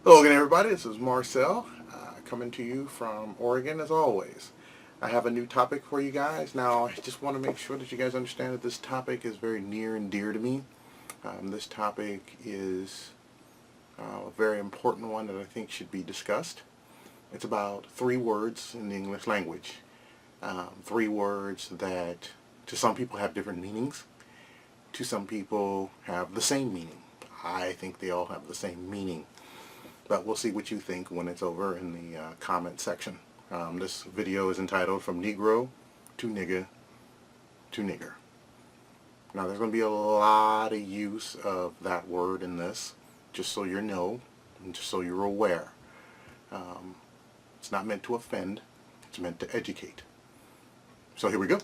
Hello again, everybody. This is Marcel, coming to you from Oregon as always. I have a new topic for you guys. Now, I just want to make sure that you guys understand that this topic is very near and dear to me. This topic is a very important one that I think should be discussed. It's about three words in the English language. Three words that to some people have different meanings. To some people have the same meaning. I think they all have the same meaning. But we'll see what you think when it's over in the comment section. This video is entitled From Negro to Nigga to Nigger. Now there's going to be a lot of use of that word in this, just so you know, and just so you're aware. It's not meant to offend, it's meant to educate. So here we go.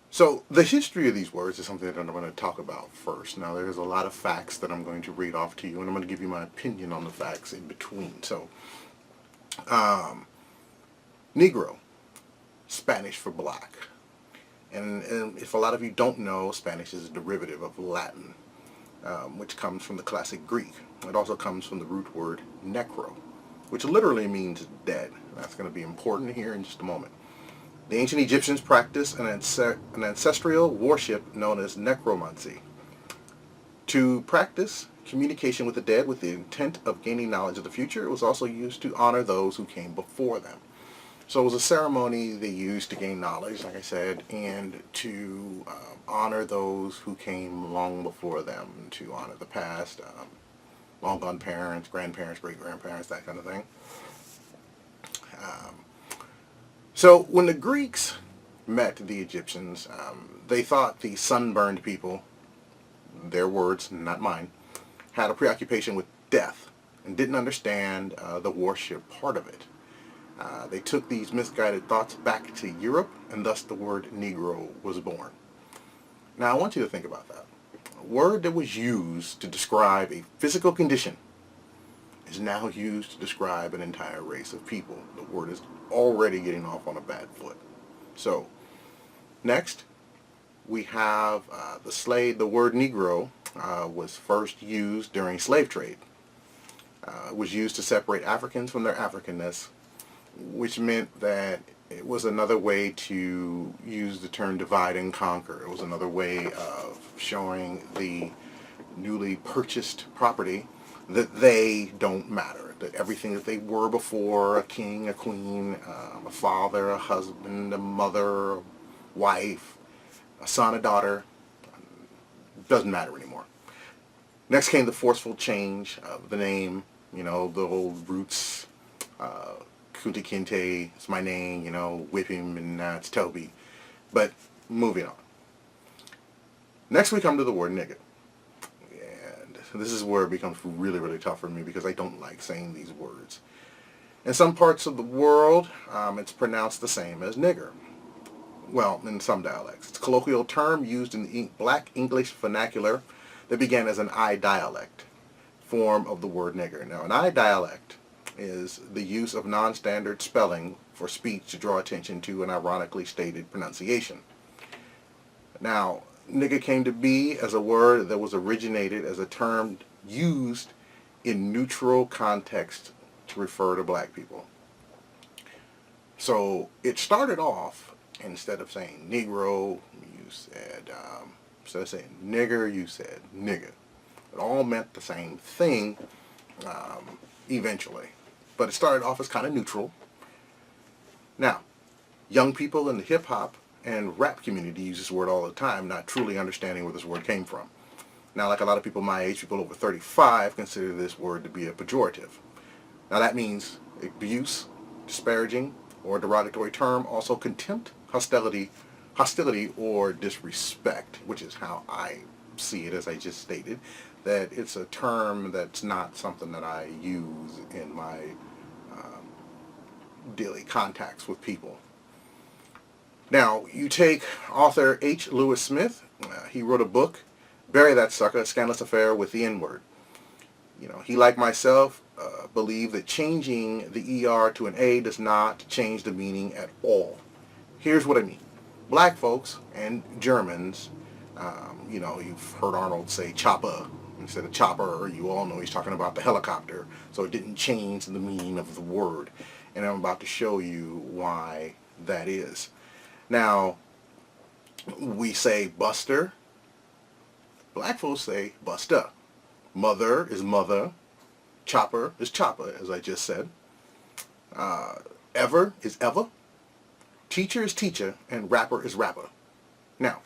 So the history of these words is something that I'm going to talk about first. Now there's a lot of facts that I'm going to read off to you, and I'm going to give you my opinion on the facts in between. So, Negro, Spanish for black. And if a lot of you don't know, Spanish is a derivative of Latin, which comes from the classic Greek. It also comes from the root word necro, which literally means dead. That's going to be important here in just a moment. The ancient Egyptians practiced an ancestral worship known as necromancy. To practice communication with the dead with the intent of gaining knowledge of the future, it was also used to honor those who came before them. So it was a ceremony they used to gain knowledge, like I said, and to honor those who came long before them, to honor the past, long gone parents, grandparents, great-grandparents, that kind of thing. So when the Greeks met the Egyptians, they thought the sunburned people, their words, not mine, had a preoccupation with death and didn't understand the worship part of it. They took these misguided thoughts back to Europe, and thus the word Negro was born. Now I want you to think about that. A word that was used to describe a physical condition is now used to describe an entire race of people. The word is already getting off on a bad foot. So, next, we have the word Negro was first used during slave trade. It was used to separate Africans from their Africanness, which meant that it was another way to use the term divide and conquer. It was another way of showing the newly purchased property that they don't matter, that everything that they were before, a king, a queen, a father, a husband, a mother, a wife, a son, a daughter, doesn't matter anymore. Next came the forceful change of the name, the old roots, Kunta Kinte, it's my name, whip him, and now it's Toby. But moving on. Next we come to the word nigga. This is where it becomes really, really tough for me because I don't like saying these words. In some parts of the world, it's pronounced the same as nigger. Well, in some dialects. It's a colloquial term used in the Black English vernacular that began as an I dialect form of the word nigger. Now, an I dialect is the use of non-standard spelling for speech to draw attention to an ironically stated pronunciation. Now, nigger came to be as a word that was originated as a term used in neutral context to refer to black people. So it started off, instead of saying Negro, you said, instead of saying nigger, you said nigga. It all meant the same thing eventually. But it started off as kind of neutral. Now, young people in the hip-hop and rap community use this word all the time, not truly understanding where this word came from. Now, like a lot of people my age, people over 35, consider this word to be a pejorative. Now that means abuse, disparaging, or derogatory term, also contempt, hostility, or disrespect, which is how I see it, as I just stated, that it's a term that's not something that I use in my daily contacts with people. Now, you take author H. Lewis Smith. He wrote a book, Bury That Sucker, A Scandalous Affair with the N-Word. He, like myself, believed that changing the ER to an A does not change the meaning at all. Here's what I mean. Black folks and Germans, you've heard Arnold say chopper He said a chopper, you all know he's talking about the helicopter. So it didn't change the meaning of the word. And I'm about to show you why that is. Now, we say buster. Black folks say buster. Mother is mother. Chopper is chopper, as I just said. Ever is ever. Teacher is teacher, and rapper is rapper. Now,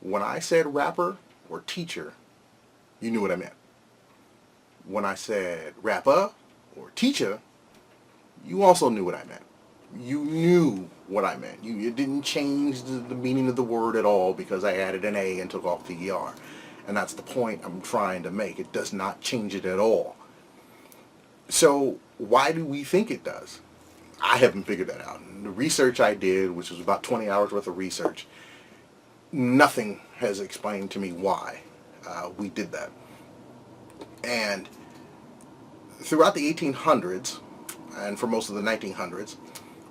when I said rapper or teacher, you knew what I meant. When I said rapper or teacher, you also knew what I meant. You knew what I meant. It didn't change the meaning of the word at all because I added an A and took off the ER. And that's the point I'm trying to make. It does not change it at all. So why do we think it does? I haven't figured that out. And the research I did, which was about 20 hours worth of research, nothing has explained to me why we did that. And throughout the 1800s, and for most of the 1900s,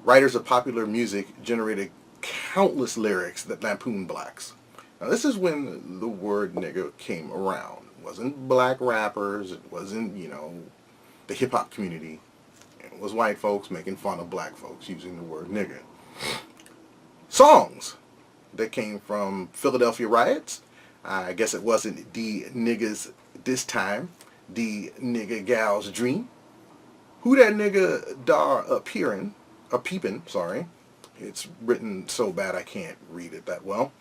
writers of popular music generated countless lyrics that lampooned blacks. Now this is when the word nigger came around. It wasn't black rappers, it wasn't, the hip-hop community. It was white folks making fun of black folks using the word nigger. Songs that came from Philadelphia riots. I guess it wasn't the niggas this time. The nigga gal's dream. Who that nigga dar peepin', sorry. It's written so bad I can't read it that well.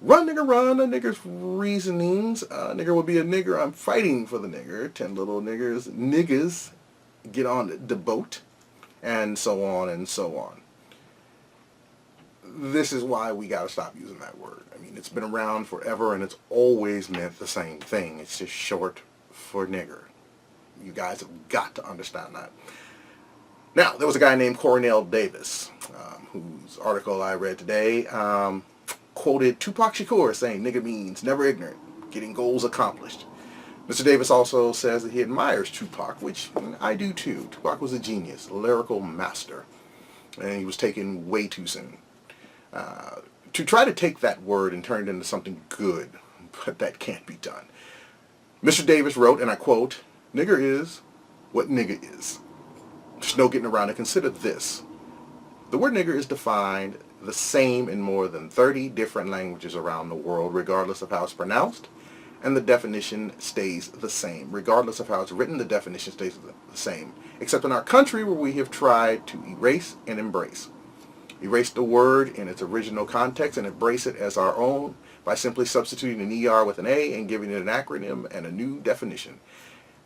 Run nigga run, a nigger's reasonings. Nigger will be a nigger, I'm fighting for the nigger. 10 little niggas get on the boat. And so on and so on. This is why we gotta stop using that word. I mean, it's been around forever and it's always meant the same thing. It's just short for nigger. You guys have got to understand that. Now, there was a guy named Cornell Davis, whose article I read today, quoted Tupac Shakur saying, nigger means never ignorant, getting goals accomplished. Mr. Davis also says that he admires Tupac, which I do too. Tupac was a genius, a lyrical master, and he was taken way too soon. To try to take that word and turn it into something good, but that can't be done. Mr. Davis wrote, and I quote, nigger is what nigger is. There's no getting around it. Consider this. The word nigger is defined the same in more than 30 different languages around the world, regardless of how it's pronounced, and the definition stays the same. Regardless of how it's written, the definition stays the same, except in our country where we have tried to erase and embrace. Erase the word in its original context and embrace it as our own by simply substituting an ER with an A and giving it an acronym and a new definition.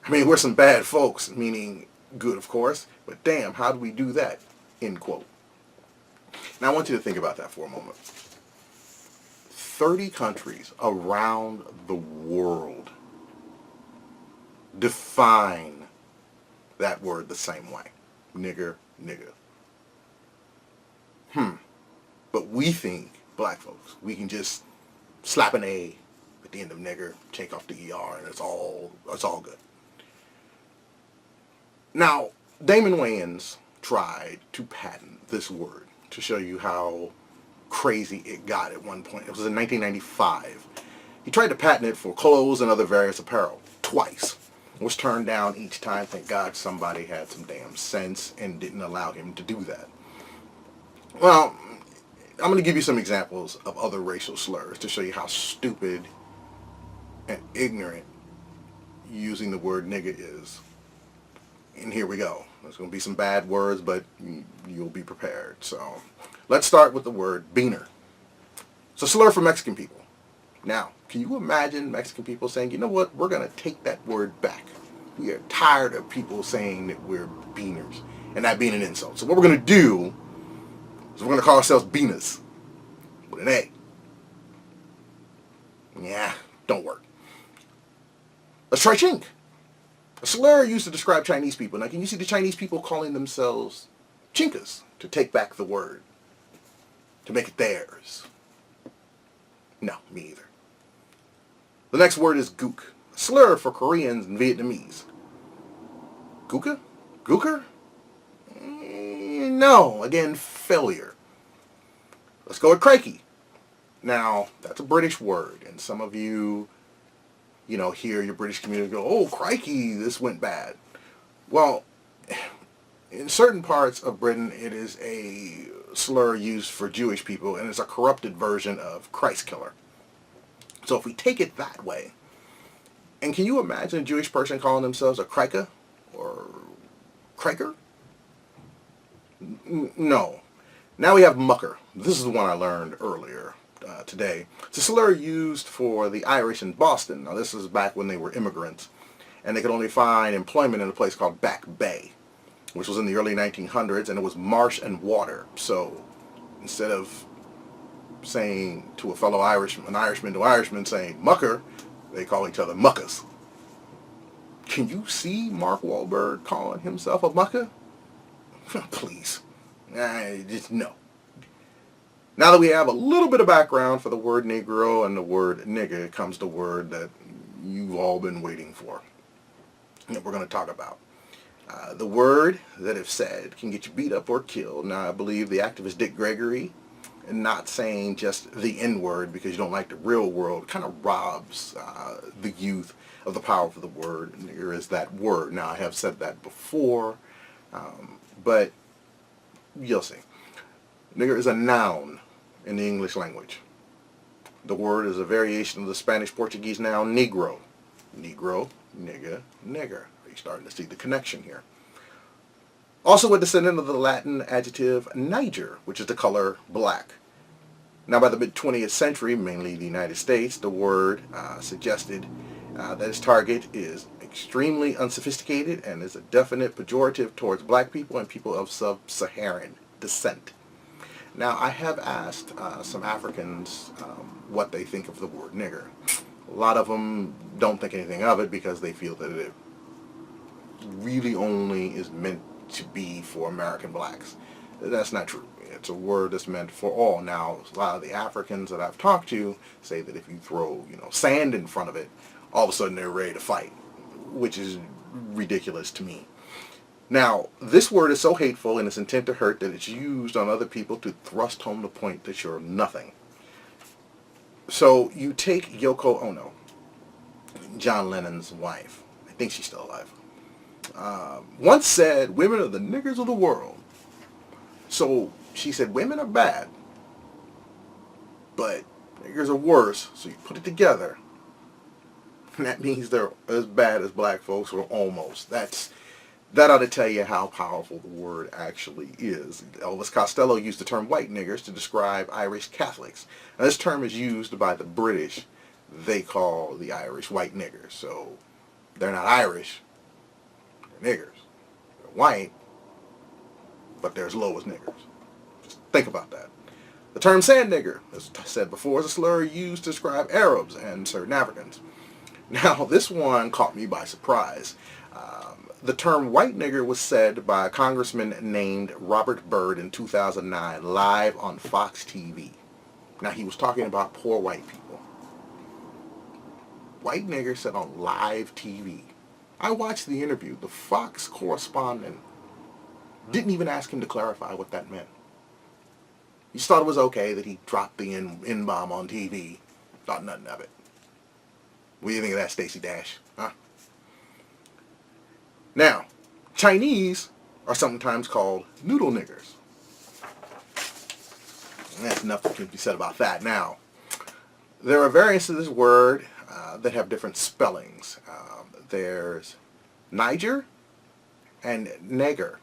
I mean, we're some bad folks, meaning good, of course, but damn, how do we do that? End quote. Now, I want you to think about that for a moment. 30 countries around the world define that word the same way. Nigger, nigger. But we think, black folks, we can just slap an A at the end of nigger, take off the ER, and it's all good. Now, Damon Wayans tried to patent this word to show you how crazy it got at one point. It was in 1995. He tried to patent it for clothes and other various apparel twice. It was turned down each time. Thank God somebody had some damn sense and didn't allow him to do that. Well, I'm going to give you some examples of other racial slurs to show you how stupid and ignorant using the word nigger is. And here we go. There's going to be some bad words, but you'll be prepared. So let's start with the word beaner. It's a slur for Mexican people. Now, can you imagine Mexican people saying, you know what, we're going to take that word back. We are tired of people saying that we're beaners and that being an insult. So what we're going to do is we're going to call ourselves beaners with an A. Yeah, don't work. Let's try chink. A slur used to describe Chinese people. Now, can you see the Chinese people calling themselves chinkas to take back the word, to make it theirs? No, me either. The next word is gook, a slur for Koreans and Vietnamese. Gooka? Gooker? No, again, failure. Let's go with crikey. Now, that's a British word, and some of you hear your British community go, oh, crikey, this went bad. Well, in certain parts of Britain, it is a slur used for Jewish people, and it's a corrupted version of Christ killer. So if we take it that way, and can you imagine a Jewish person calling themselves a Krika or Kriker? No. Now we have mucker. This is the one I learned earlier today. It's a slur used for the Irish in Boston. Now this is back when they were immigrants, and they could only find employment in a place called Back Bay, which was in the early 1900s, and it was marsh and water. So instead of saying to a fellow Irishman, an Irishman to Irishman saying mucker, they call each other muckers. Can you see Mark Wahlberg calling himself a mucker? Please. Just no. Now that we have a little bit of background for the word Negro and the word nigger, comes the word that you've all been waiting for, that we're going to talk about. The word that, if said, can get you beat up or killed. Now, I believe the activist Dick Gregory, and not saying just the N-word because you don't like the real world, kind of robs the youth of the power of the word. Nigger is that word. Now, I have said that before, but you'll see. Nigger is a noun in the English language. The word is a variation of the Spanish-Portuguese noun negro. Negro, nigga, nigger. Are you starting to see the connection here? Also a descendant of the Latin adjective niger, which is the color black. Now by the mid-20th century, mainly the United States, the word suggested that its target is extremely unsophisticated and is a definite pejorative towards black people and people of sub-Saharan descent. Now, I have asked some Africans what they think of the word nigger. A lot of them don't think anything of it because they feel that it really only is meant to be for American blacks. That's not true. It's a word that's meant for all. Now, a lot of the Africans that I've talked to say that if you throw, sand in front of it, all of a sudden they're ready to fight, which is ridiculous to me. Now, this word is so hateful in its intent to hurt that it's used on other people to thrust home the point that you're nothing. So you take Yoko Ono, John Lennon's wife. I think she's still alive. Once said, women are the niggers of the world. So she said, women are bad, but niggers are worse. So you put it together, and that means they're as bad as black folks, or almost. That ought to tell you how powerful the word actually is. Elvis Costello used the term white niggers to describe Irish Catholics. Now, this term is used by the British. They call the Irish white niggers. So they're not Irish, they're niggers. They're white, but they're as low as niggers. Just think about that. The term sand nigger, as I said before, is a slur used to describe Arabs and certain Africans. Now, this one caught me by surprise. The term white nigger was said by a congressman named Robert Byrd in 2009, live on Fox TV. Now, he was talking about poor white people. White nigger said on live TV. I watched the interview. The Fox correspondent didn't even ask him to clarify what that meant. He just thought it was okay that he dropped the N-bomb on TV. Thought nothing of it. What do you think of that, Stacey Dash? Huh? Now, Chinese are sometimes called noodle niggers. And that's enough that can be said about that. Now, there are variants of this word that have different spellings. There's Niger and Neger.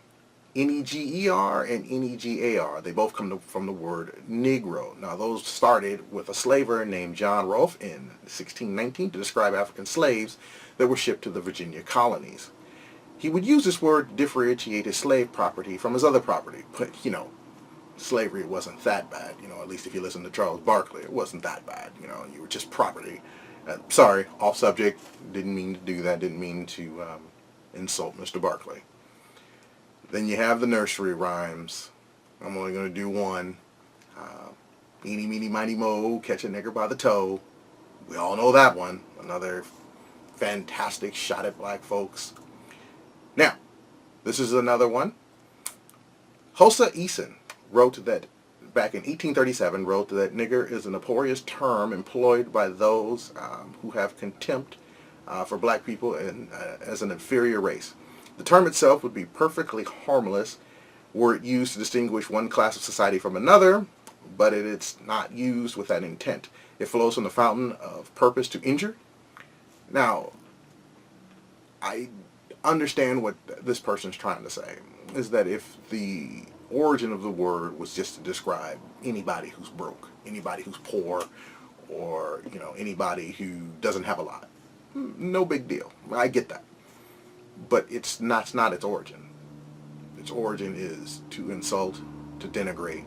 N-E-G-E-R and N-E-G-A-R. They both come from the word Negro. Now, those started with a slaver named John Rolfe in 1619 to describe African slaves that were shipped to the Virginia colonies. He would use this word to differentiate his slave property from his other property. But, slavery wasn't that bad. At least if you listen to Charles Barkley, it wasn't that bad. You were just property. Sorry, off subject. Didn't mean to do that. Didn't mean to insult Mr. Barkley. Then you have the nursery rhymes. I'm only going to do one. Eeny, meeny, miny, moe, catch a nigger by the toe. We all know that one. Another fantastic shot at black folks. Now, this is another one. Hosa Eason wrote that, back in 1837, wrote that nigger is an opprobrious term employed by those who have contempt for black people and as an inferior race. The term itself would be perfectly harmless were it used to distinguish one class of society from another, but it's not used with that intent. It flows from the fountain of purpose to injure. Now, I understand what this person's trying to say, is that if the origin of the word was just to describe anybody who's broke, anybody who's poor, or, anybody who doesn't have a lot, no big deal. I get that. But it's not its origin. Its origin is to insult, to denigrate,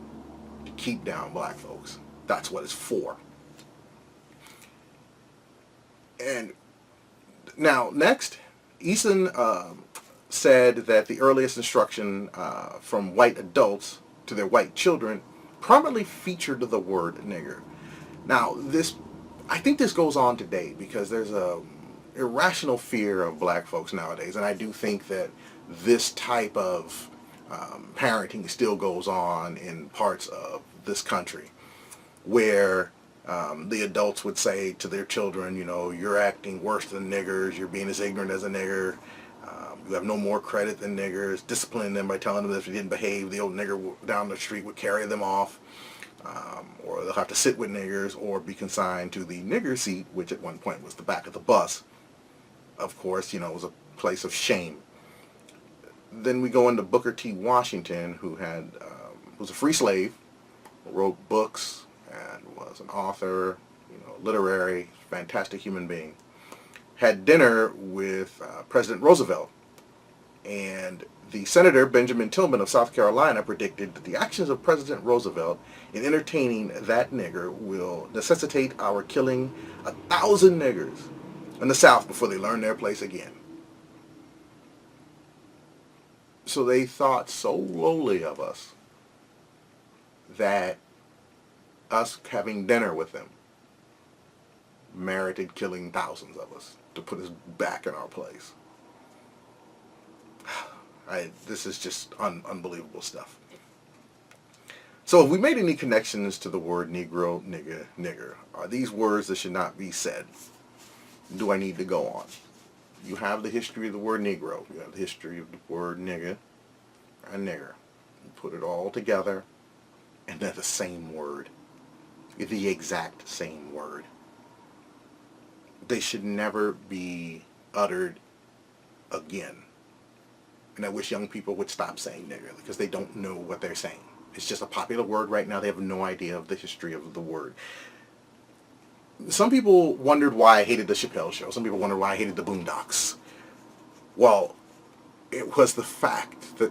to keep down black folks. That's what it's for. And now, next, Eason said that the earliest instruction from white adults to their white children prominently featured the word nigger. Now, I think this goes on today because there's a irrational fear of black folks nowadays, and I do think that this type of parenting still goes on in parts of this country where the adults would say to their children, you're acting worse than niggers, you're being as ignorant as a nigger, you have no more credit than niggers, disciplining them by telling them that if they didn't behave, the old nigger down the street would carry them off, or they'll have to sit with niggers or be consigned to the nigger seat, which at one point was the back of the bus. Of course, it was a place of shame. Then we go into Booker T. Washington, who was a free slave, wrote books, and was an author, literary, fantastic human being. Had dinner with President Roosevelt, and the Senator Benjamin Tillman of South Carolina predicted that the actions of President Roosevelt in entertaining that nigger will necessitate our killing 1,000 niggers in the South before they learn their place again. So they thought so lowly of us that us having dinner with them merited killing thousands of us to put us back in our place. This is just unbelievable stuff. So if we made any connections to the word Negro, nigga, nigger, are these words that should not be said? Do I need to go on? You have the history of the word Negro. You have the history of the word nigga and nigger. You put it all together, and they're the same word. The exact same word. They should never be uttered again. And I wish young people would stop saying nigger because they don't know what they're saying. It's just a popular word right now. They have no idea of the history of the word. Some people wondered why I hated the Chappelle Show. Some people wondered why I hated the Boondocks. Well, it was the fact that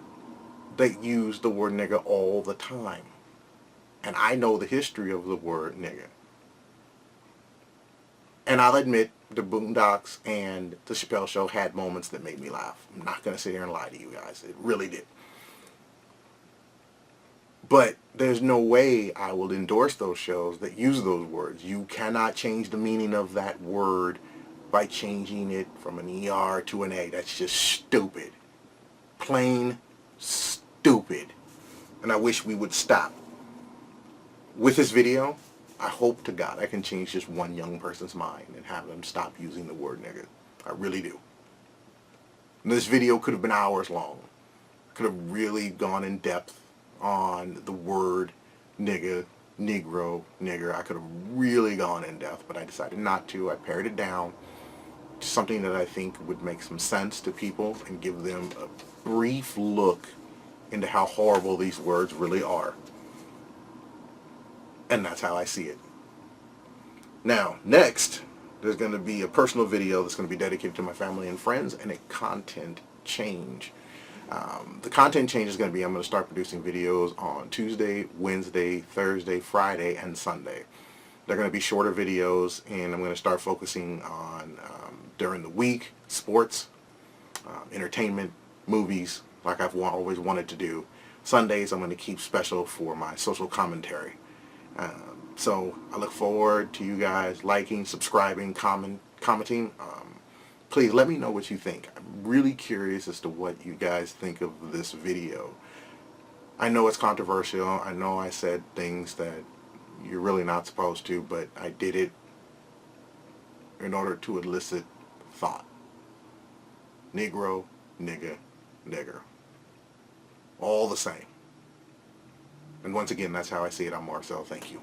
they used the word nigger all the time. And I know the history of the word nigger. And I'll admit the Boondocks and the Chappelle Show had moments that made me laugh. I'm not going to sit here and lie to you guys. It really did. But there's no way I will endorse those shows that use those words. You cannot change the meaning of that word by changing it from an ER to an A. That's just stupid. Plain stupid. And I wish we would stop. With this video, I hope to God I can change just one young person's mind and have them stop using the word nigger. I really do. And this video could have been hours long. Could have really gone in depth on the word nigga, negro, nigger. I could have really gone in depth, but I decided not to. I pared it down to something that I think would make some sense to people and give them a brief look into how horrible these words really are. And that's how I see it. Now, next, there's going to be a personal video that's going to be dedicated to my family and friends and a content change. The content change is going to be I'm going to start producing videos on Tuesday, Wednesday, Thursday, Friday, and Sunday. They're going to be shorter videos, and I'm going to start focusing on, during the week, sports, entertainment, movies, like I've always wanted to do. Sundays, I'm going to keep special for my social commentary. So I look forward to you guys liking, subscribing, commenting. Please let me know what you think. I'm really curious as to what you guys think of this video. I know it's controversial. I know I said things that you're really not supposed to, but I did it in order to elicit thought. Negro, nigga, nigger. All the same. And once again, that's how I see it. I'm Marcel. Thank you.